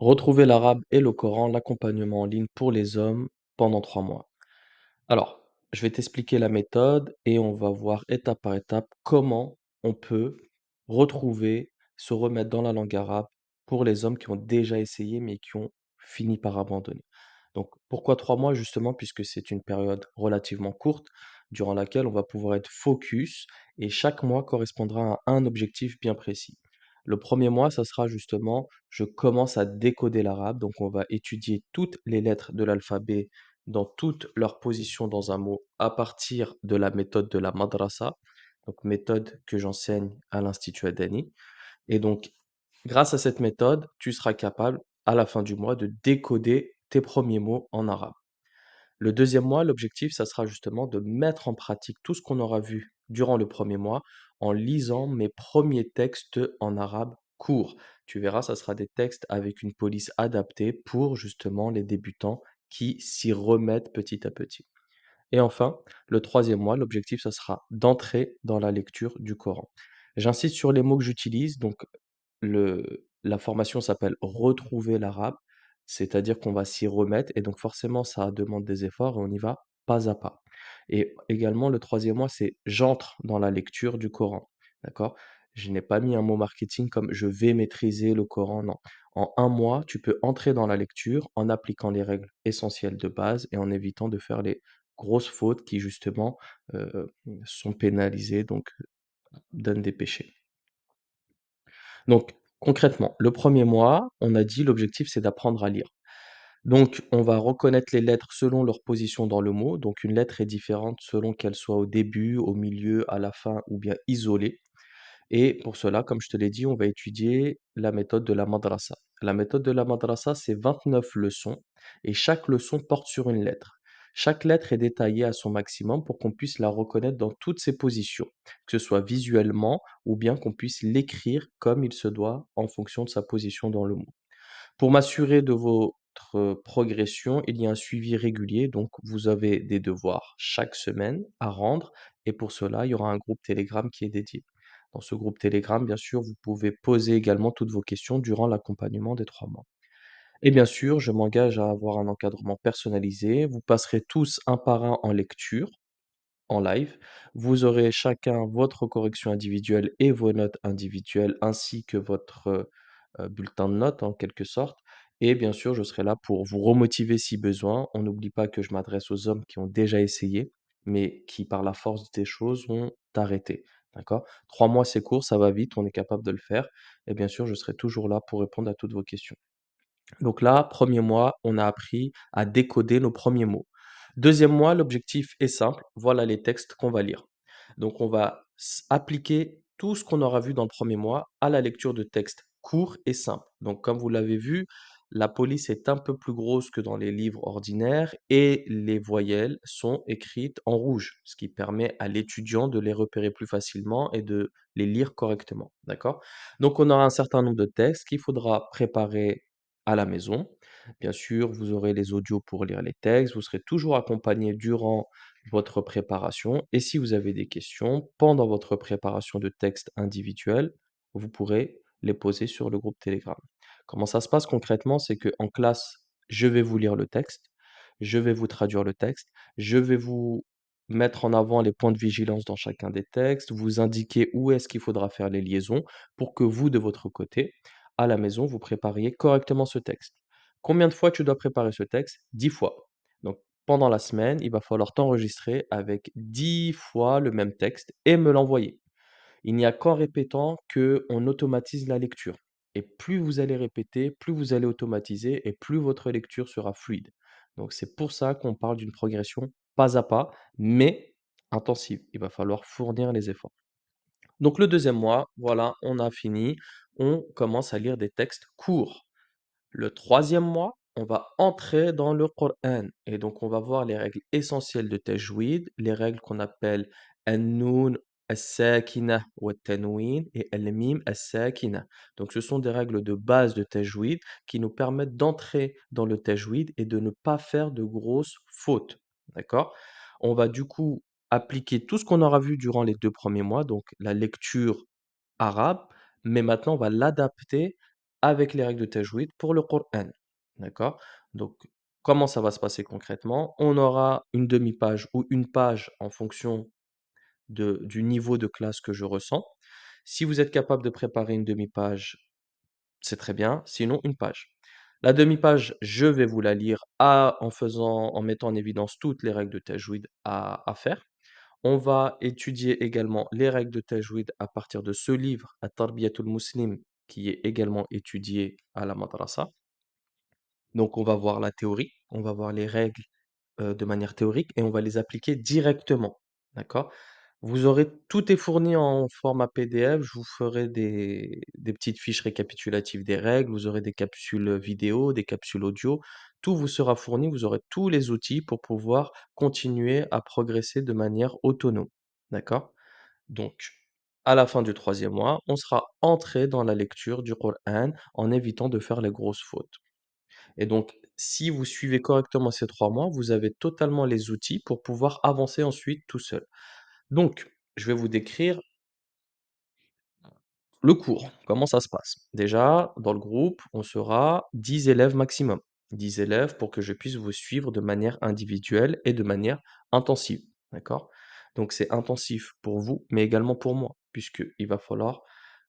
Retrouver l'arabe et le Coran, l'accompagnement en ligne pour les hommes pendant 3 mois. Alors, je vais t'expliquer la méthode et on va voir étape par étape comment on peut retrouver, se remettre dans la langue arabe pour les hommes qui ont déjà essayé mais qui ont fini par abandonner. Donc, pourquoi 3 mois? Justement, puisque c'est une période relativement courte durant laquelle on va pouvoir être focus et chaque mois correspondra à un objectif bien précis. Le premier mois, ça sera justement, je commence à décoder l'arabe, donc on va étudier toutes les lettres de l'alphabet dans toutes leurs positions dans un mot à partir de la méthode de la madrasa, donc méthode que j'enseigne à l'Institut Adani. Et donc, grâce à cette méthode, tu seras capable, à la fin du mois, de décoder tes premiers mots en arabe. Le deuxième mois, l'objectif, ça sera justement de mettre en pratique tout ce qu'on aura vu durant le premier mois en lisant mes premiers textes en arabe courts. Tu verras, ça sera des textes avec une police adaptée pour justement les débutants qui s'y remettent petit à petit. Et enfin, le troisième mois, l'objectif, ça sera d'entrer dans la lecture du Coran. J'insiste sur les mots que j'utilise, donc la formation s'appelle «Retrouver l'arabe», c'est-à-dire qu'on va s'y remettre et donc forcément ça demande des efforts et on y va pas à pas. Et également le troisième mois, c'est «J'entre dans la lecture du Coran», d'accord? Je n'ai pas mis un mot marketing comme «Je vais maîtriser le Coran», non. En un mois, tu peux entrer dans la lecture en appliquant les règles essentielles de base et en évitant de faire les grosses fautes qui justement, sont pénalisées, donc donnent des péchés. Donc, concrètement, le premier mois, on a dit l'objectif, c'est d'apprendre à lire. Donc, on va reconnaître les lettres selon leur position dans le mot. Donc, une lettre est différente selon qu'elle soit au début, au milieu, à la fin ou bien isolée. Et pour cela, comme je te l'ai dit, on va étudier la méthode de la madrasa. La méthode de la madrasa, c'est 29 leçons et chaque leçon porte sur une lettre. Chaque lettre est détaillée à son maximum pour qu'on puisse la reconnaître dans toutes ses positions, que ce soit visuellement ou bien qu'on puisse l'écrire comme il se doit en fonction de sa position dans le mot. Pour m'assurer de votre progression, il y a un suivi régulier, donc vous avez des devoirs chaque semaine à rendre et pour cela, il y aura un groupe Telegram qui est dédié. Dans ce groupe Telegram, bien sûr, vous pouvez poser également toutes vos questions durant l'accompagnement des 3 mois. Et bien sûr, je m'engage à avoir un encadrement personnalisé. Vous passerez tous un par un en lecture en live. Vous aurez chacun votre correction individuelle et vos notes individuelles, ainsi que votre, bulletin de notes en quelque sorte et bien sûr, je serai là pour vous remotiver si besoin. On n'oublie pas que je m'adresse aux hommes qui ont déjà essayé, mais qui par la force des choses ont arrêté, d'accord? 3 mois, c'est court, ça va vite, on est capable de le faire et bien sûr, je serai toujours là pour répondre à toutes vos questions. Donc là, premier mois, on a appris à décoder nos premiers mots. Deuxième mois, l'objectif est simple, voilà les textes qu'on va lire. Donc on va appliquer tout ce qu'on aura vu dans le premier mois à la lecture de textes courts et simples. Donc comme vous l'avez vu, la police est un peu plus grosse que dans les livres ordinaires et les voyelles sont écrites en rouge, ce qui permet à l'étudiant de les repérer plus facilement et de les lire correctement. D'accord? Donc on aura un certain nombre de textes qu'il faudra préparer à la maison. Bien sûr, vous aurez les audios pour lire les textes, vous serez toujours accompagné durant votre préparation et si vous avez des questions pendant votre préparation de texte individuel, vous pourrez les poser sur le groupe Telegram. Comment ça se passe concrètement? C'est qu'en classe, je vais vous lire le texte, je vais vous traduire le texte, je vais vous mettre en avant les points de vigilance dans chacun des textes, vous indiquer où est-ce qu'il faudra faire les liaisons pour que vous, de votre côté, à la maison, vous prépariez correctement ce texte. Combien de fois tu dois préparer ce texte? 10 fois. Donc pendant la semaine, il va falloir t'enregistrer avec 10 fois le même texte et me l'envoyer. Il n'y a qu'en répétant qu'on automatise la lecture. Et plus vous allez répéter, plus vous allez automatiser et plus votre lecture sera fluide. Donc c'est pour ça qu'on parle d'une progression pas à pas, mais intensive. Il va falloir fournir les efforts. Donc le deuxième mois, voilà, on a fini. On commence à lire des textes courts. Le troisième mois, on va entrer dans le Coran et donc on va voir les règles essentielles de tajwid, les règles qu'on appelle an-noun as-sakina wa tanwin et al-mim as-sakina. Donc ce sont des règles de base de tajwid qui nous permettent d'entrer dans le tajwid et de ne pas faire de grosses fautes. D'accord? On va du coup appliquer tout ce qu'on aura vu durant les 2 premiers mois, donc la lecture arabe, mais maintenant on va l'adapter avec les règles de tajwid pour le Coran. D'accord? Donc, comment ça va se passer concrètement? On aura une demi-page ou une page en fonction du niveau de classe que je ressens. Si vous êtes capable de préparer une demi-page, c'est très bien, sinon une page. La demi-page, je vais vous la lire en mettant en évidence toutes les règles de tajwid à faire. On va étudier également les règles de tajwid à partir de ce livre, At-Tarbiyatul Muslim, qui est également étudié à la madrasa. Donc on va voir la théorie, on va voir les règles de manière théorique et on va les appliquer directement. D'accord? Vous aurez tout est fourni en format PDF. Je vous ferai des petites fiches récapitulatives des règles. Vous aurez des capsules vidéo, des capsules audio. Tout vous sera fourni. Vous aurez tous les outils pour pouvoir continuer à progresser de manière autonome. D'accord? Donc, à la fin du troisième mois, on sera entré dans la lecture du Coran en évitant de faire les grosses fautes. Et donc, si vous suivez correctement ces 3 mois, vous avez totalement les outils pour pouvoir avancer ensuite tout seul. Donc, je vais vous décrire le cours, comment ça se passe? Déjà, dans le groupe, on sera 10 élèves maximum. 10 élèves pour que je puisse vous suivre de manière individuelle et de manière intensive, d'accord? Donc c'est intensif pour vous, mais également pour moi, puisqu'il va falloir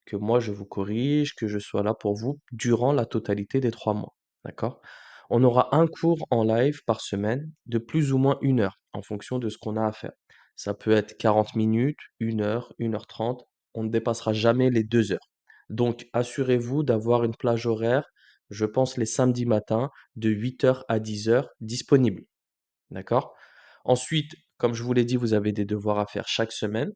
que moi je vous corrige, que je sois là pour vous durant la totalité des 3 mois, d'accord? On aura un cours en live par semaine de plus ou moins 1 heure, en fonction de ce qu'on a à faire. Ça peut être 40 minutes, 1 heure, 1 h 30. On ne dépassera jamais les 2 heures. Donc assurez-vous d'avoir une plage horaire, je pense les samedis matins, de 8 heures à 10 heures disponible. D'accord? Ensuite, comme je vous l'ai dit, vous avez des devoirs à faire chaque semaine.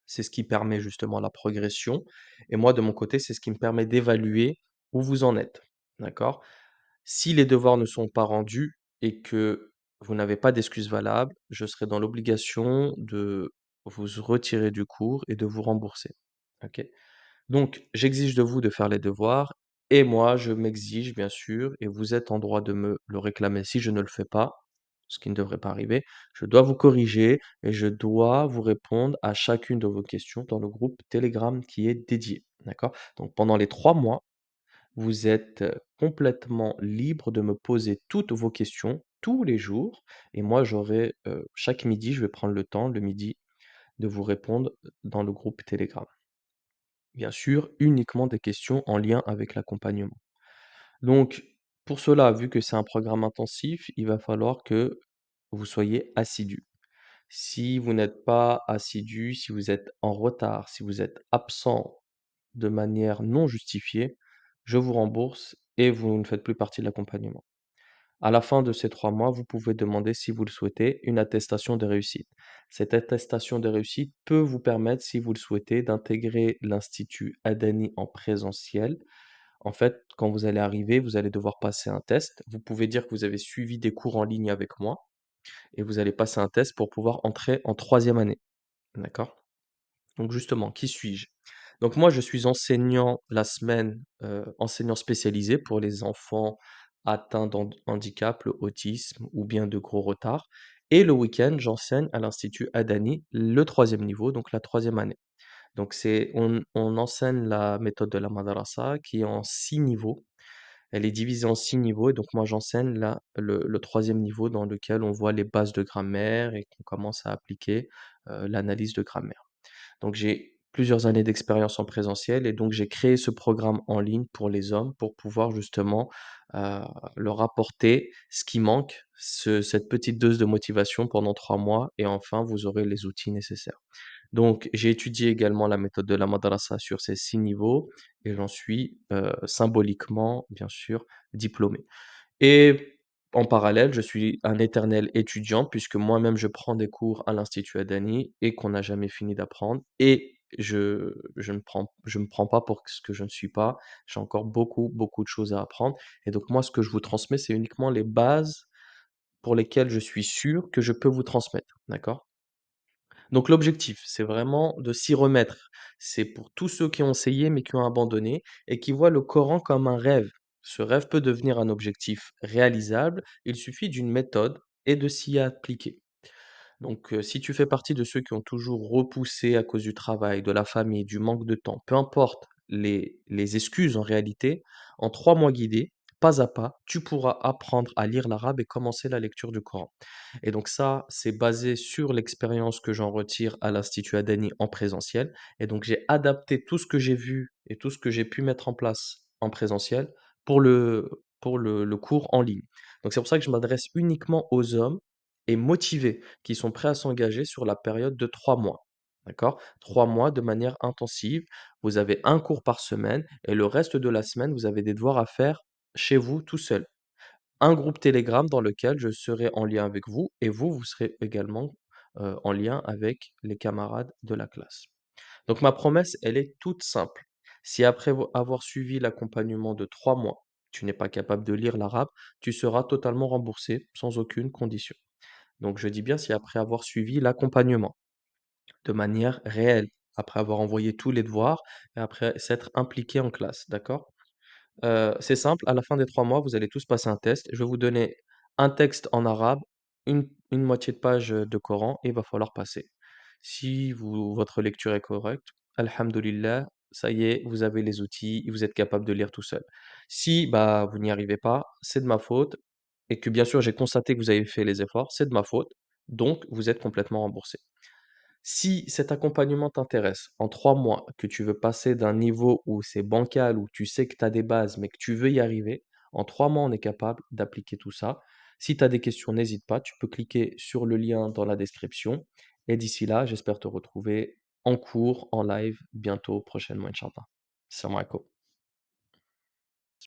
C'est ce qui permet justement la progression. Et moi, de mon côté, c'est ce qui me permet d'évaluer où vous en êtes. D'accord? Si les devoirs ne sont pas rendus et que vous n'avez pas d'excuses valables, je serai dans l'obligation de vous retirer du cours et de vous rembourser. OK? Donc, j'exige de vous de faire les devoirs et moi, je m'exige, bien sûr, et vous êtes en droit de me le réclamer si je ne le fais pas, ce qui ne devrait pas arriver. Je dois vous corriger et je dois vous répondre à chacune de vos questions dans le groupe Telegram qui est dédié. D'accord? Donc, pendant les 3 mois, vous êtes complètement libre de me poser toutes vos questions tous les jours et moi, chaque midi, je vais prendre le temps, le midi, de vous répondre dans le groupe Telegram. Bien sûr, uniquement des questions en lien avec l'accompagnement. Donc, pour cela, vu que c'est un programme intensif, il va falloir que vous soyez assidu. Si vous n'êtes pas assidu, si vous êtes en retard, si vous êtes absent de manière non justifiée, je vous rembourse et vous ne faites plus partie de l'accompagnement. À la fin de ces 3 mois, vous pouvez demander, si vous le souhaitez, une attestation de réussite. Cette attestation de réussite peut vous permettre, si vous le souhaitez, d'intégrer l'Institut Adani en présentiel. En fait, quand vous allez arriver, vous allez devoir passer un test. Vous pouvez dire que vous avez suivi des cours en ligne avec moi et vous allez passer un test pour pouvoir entrer en troisième année. D'accord? Donc justement, qui suis-je? Donc moi, je suis enseignant la semaine, enseignant spécialisé pour les enfants atteints handicap, le autisme ou bien de gros retards. Et le week-end, j'enseigne à l'Institut Adani, le troisième niveau, donc la troisième année. Donc on enseigne la méthode de la madrasa qui est en 6 niveaux. Elle est divisée en 6 niveaux et donc moi j'enseigne le troisième niveau dans lequel on voit les bases de grammaire et qu'on commence à appliquer, l'analyse de grammaire. Donc j'ai plusieurs années d'expérience en présentiel et donc j'ai créé ce programme en ligne pour les hommes pour pouvoir justement, heu, leur apporter ce qui manque, cette petite dose de motivation pendant 3 mois et enfin vous aurez les outils nécessaires. Donc j'ai étudié également la méthode de la madrasa sur ces 6 niveaux et j'en suis, symboliquement, bien sûr, diplômé. Et en parallèle, je suis un éternel étudiant puisque moi-même je prends des cours à l'Institut Adani et qu'on n'a jamais fini d'apprendre et je me prends pas pour ce que je ne suis pas. J'ai encore beaucoup, beaucoup de choses à apprendre et donc moi, ce que je vous transmets, c'est uniquement les bases pour lesquelles je suis sûr que je peux vous transmettre, d'accord? Donc l'objectif, c'est vraiment de s'y remettre. C'est pour tous ceux qui ont essayé mais qui ont abandonné et qui voient le Coran comme un rêve. Ce rêve peut devenir un objectif réalisable, il suffit d'une méthode et de s'y appliquer. Donc si tu fais partie de ceux qui ont toujours repoussé à cause du travail, de la famille, du manque de temps, peu importe les excuses en réalité. En 3 mois guidés, pas à pas, tu pourras apprendre à lire l'arabe et commencer la lecture du Coran. Et donc ça, c'est basé sur l'expérience que j'en retire à l'Institut Adani en présentiel. Et donc j'ai adapté tout ce que j'ai vu et tout ce que j'ai pu mettre en place en présentiel pour le cours en ligne. Donc c'est pour ça que je m'adresse uniquement aux hommes et motivés qui sont prêts à s'engager sur la période de 3 mois. D'accord? 3 mois de manière intensive. Vous avez un cours par semaine et le reste de la semaine, vous avez des devoirs à faire chez vous tout seul. Un groupe Telegram dans lequel je serai en lien avec vous et vous, vous serez également, en lien avec les camarades de la classe. Donc ma promesse, elle est toute simple. Si après avoir suivi l'accompagnement de 3 mois, tu n'es pas capable de lire l'arabe, tu seras totalement remboursé sans aucune condition. Donc je dis bien si après avoir suivi l'accompagnement de manière réelle, après avoir envoyé tous les devoirs et après s'être impliqué en classe, d'accord? C'est simple, à la fin des 3 mois, vous allez tous passer un test. Je vais vous donner un texte en arabe, une moitié de page, de Coran et il va falloir passer. Si votre lecture est correcte, alhamdoulilah, ça y est, vous avez les outils et vous êtes capable de lire tout seul. Si, bah, vous n'y arrivez pas, c'est de ma faute et que bien sûr j'ai constaté que vous avez fait les efforts, c'est de ma faute, donc vous êtes complètement remboursé. Si cet accompagnement t'intéresse, en 3 mois, que tu veux passer d'un niveau où c'est bancal, où tu sais que tu as des bases, mais que tu veux y arriver, en 3 mois, on est capable d'appliquer tout ça. Si tu as des questions, n'hésite pas, tu peux cliquer sur le lien dans la description et d'ici là, j'espère te retrouver en cours, en live, bientôt, prochainement, Inch'Allah. Salam alaikum.